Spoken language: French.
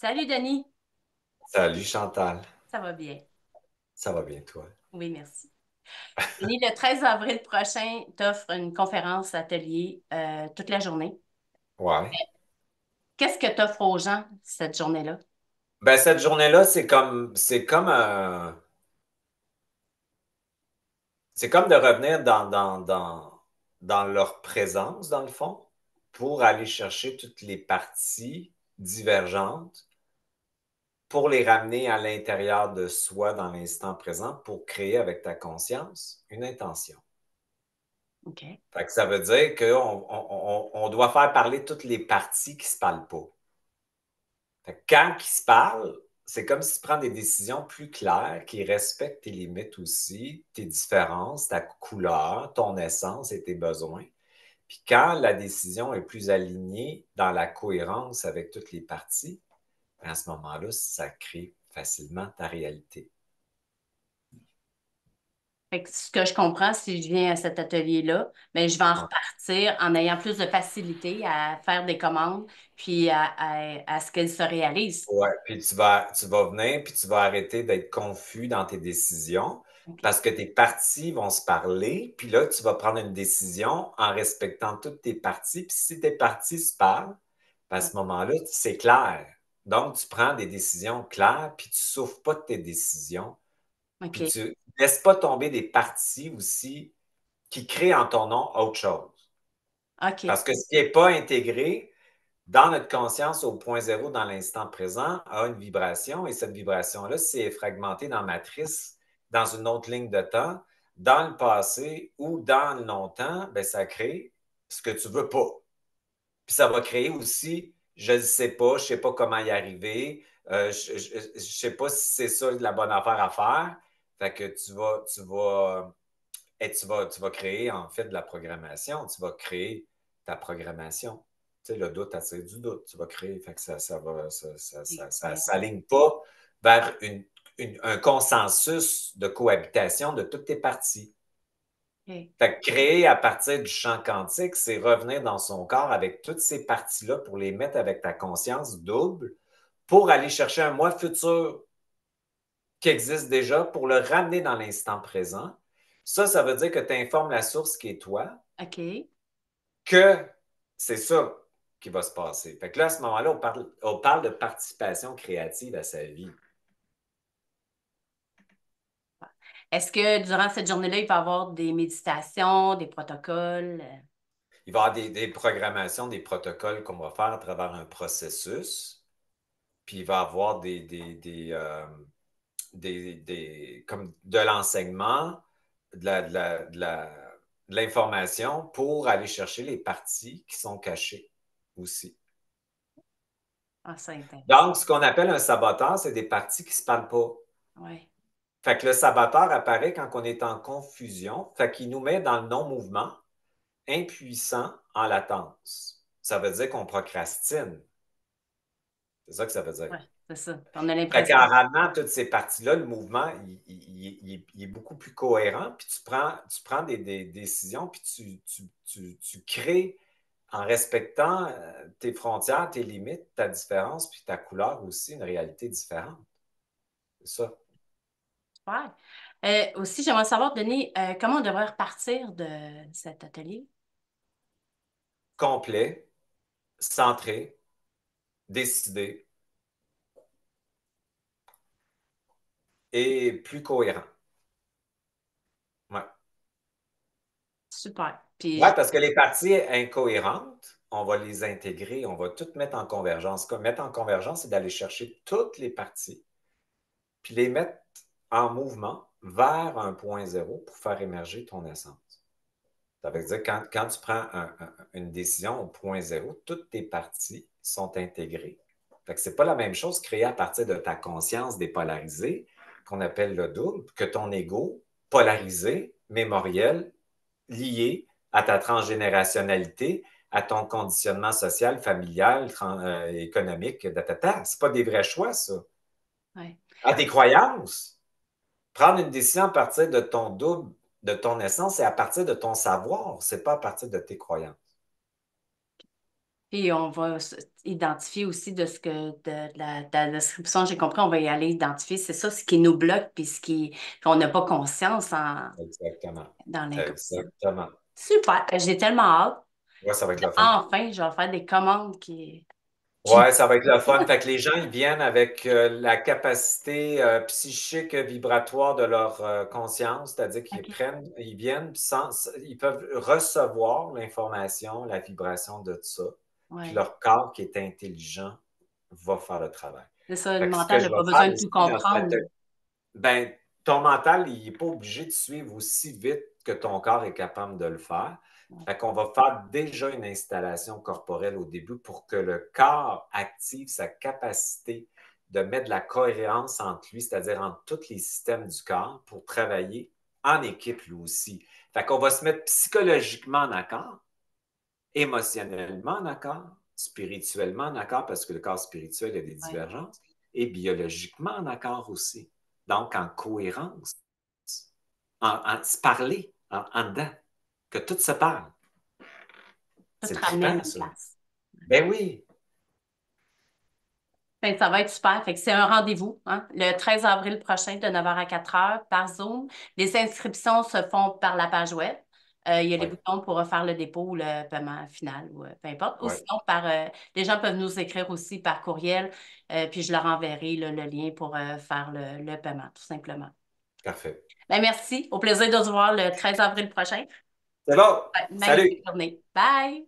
Salut Denis, Salut Chantal, ça va bien? ça va bien toi? Oui, merci. Denis, le 13 avril prochain, tu offres une conférence atelier toute la journée. Ouais. Qu'est-ce que tu offres aux gens cette journée-là? Ben cette journée-là, c'est comme de revenir dans leur présence, dans le fond, pour aller chercher toutes les parties divergentes, pour les ramener à l'intérieur de soi dans l'instant présent, pour créer avec ta conscience une intention. OK. Fait que ça veut dire qu'on doit faire parler toutes les parties qui ne se parlent pas. Fait que quand ils se parlent, c'est comme si tu prends des décisions plus claires qui respectent tes limites aussi, tes différences, ta couleur, ton essence et tes besoins. Puis quand la décision est plus alignée dans la cohérence avec toutes les parties, à ce moment-là, ça crée facilement ta réalité. Fait que ce que je comprends, si je viens à cet atelier-là, ben, je vais en repartir en ayant plus de facilité à faire des commandes, puis à ce qu'elles se réalisent. Ouais, puis tu vas venir, puis tu vas arrêter d'être confus dans tes décisions OK. parce que tes parties vont se parler, puis là, tu vas prendre une décision en respectant toutes tes parties. Puis si tes parties se parlent, à Ouais. ce moment-là, c'est clair. Donc, tu prends des décisions claires, puis tu souffres pas de tes décisions, puis OK. tu laisses pas tomber des parties aussi qui créent en ton nom autre chose. OK. Parce que ce qui n'est pas intégré, dans notre conscience au point zéro, dans l'instant présent, a une vibration et cette vibration-là, si elle est fragmentée dans matrice, dans une autre ligne de temps, dans le passé ou dans le longtemps, ben, ça crée ce que tu veux pas. Puis ça va créer aussi, je ne sais pas, je ne sais pas comment y arriver, je ne sais pas si c'est ça la bonne affaire à faire. Fait que tu vas créer en fait de la programmation, tu vas créer ta programmation. Tu sais, le doute attire du doute, tu vas créer. Fait que Des ça croyances. s'aligne pas vers un consensus de cohabitation de toutes tes parties. OK. Fait que créer à partir du champ quantique, c'est revenir dans son corps avec toutes ces parties-là pour les mettre avec ta conscience double pour aller chercher un moi futur qui existe déjà pour le ramener dans l'instant présent. Ça veut dire que tu informes la source qui est toi, OK. que c'est ça qui va se passer. Fait que là, à ce moment-là, on parle de participation créative à sa vie. Est-ce que durant cette journée-là, il va y avoir des méditations, des protocoles? Il va y avoir des programmations, des protocoles qu'on va faire à travers un processus, puis il va y avoir comme de l'enseignement, de l'information pour aller chercher les parties qui sont cachées aussi. Ah, ça intéresse. Donc, ce qu'on appelle un saboteur, c'est des parties qui ne se parlent pas. Oui. Fait que le saboteur apparaît quand on est en confusion, fait qu'il nous met dans le non-mouvement, impuissant, en latence. Ça veut dire qu'on procrastine. C'est ça que ça veut dire. Ouais, c'est ça. On a Fait l'impression. qu'en ramenant toutes ces parties-là, le mouvement, il est beaucoup plus cohérent, puis tu prends des décisions, puis tu crées en respectant tes frontières, tes limites, ta différence, puis ta couleur aussi, une réalité différente. C'est ça. Super. Aussi, j'aimerais savoir, Denis, comment on devrait repartir de cet atelier? Complet, centré, décidé et plus cohérent. Ouais. Super. Puis, Ouais, parce que les parties incohérentes, on va les intégrer, on va toutes mettre en convergence. Mettre en convergence, c'est d'aller chercher toutes les parties, puis les mettre en mouvement vers un point zéro pour faire émerger ton essence. Ça veut dire que quand tu prends une décision au point zéro, toutes tes parties sont intégrées. Fait que c'est pas la même chose créée à partir de ta conscience dépolarisée, qu'on appelle le double, que ton ego polarisé, mémoriel, lié à ta transgénérationnalité, à ton conditionnement social, familial, économique, C'est pas des vrais choix, ça. ouais. À tes croyances. Prendre une décision à partir de ton double, de ton essence et à partir de ton savoir. C'est pas à partir de tes croyances. Puis on va identifier aussi de ce que de la description, j'ai compris, on va y aller identifier. C'est ça ce qui nous bloque, puis qu'on n'a pas conscience Exactement. dans l'inconscient. Exactement. Super. J'ai tellement hâte. Ouais, ça va être le fun. Enfin, je vais faire des commandes qui... Ouais, ça va être le fun. Fait que les gens, ils viennent avec la capacité psychique vibratoire de leur conscience, c'est-à-dire qu'ils OK. prennent, ils viennent ils peuvent recevoir l'information, la vibration de ça, puis Ouais. leur corps qui est intelligent va faire le travail. C'est ça, le Fait que ce que mental je n'a pas vais faire besoin de tout aussi dans cet comprendre. atelier, ben, ton mental, il n'est pas obligé de suivre aussi vite que ton corps est capable de le faire. Ouais. Fait qu'on va faire déjà une installation corporelle au début pour que le corps active sa capacité de mettre de la cohérence entre lui, c'est-à-dire entre tous les systèmes du corps pour travailler en équipe lui aussi. Fait qu'on va se mettre psychologiquement en accord, émotionnellement en accord, spirituellement en accord, parce que le corps spirituel a des Ouais. divergences, et biologiquement en accord aussi. Donc, en cohérence, se parler en dedans, que tout se parle. Tout C'est ramener à la trippant, même ça. place. Ben oui, Fait que ça va être super. Fait que c'est un rendez-vous, hein, le 13 avril prochain de 9h à 4h par Zoom. Les inscriptions se font par la page web. Il y a les oui, boutons pour faire le dépôt ou le paiement final ou peu importe. Ou oui, sinon, les gens peuvent nous écrire aussi par courriel, puis je leur enverrai là, le lien pour faire le paiement, tout simplement. parfait. Ben, merci. Au plaisir de se voir le 13 avril prochain. C'est bon. Ouais, magnifique Salut! journée. Bye!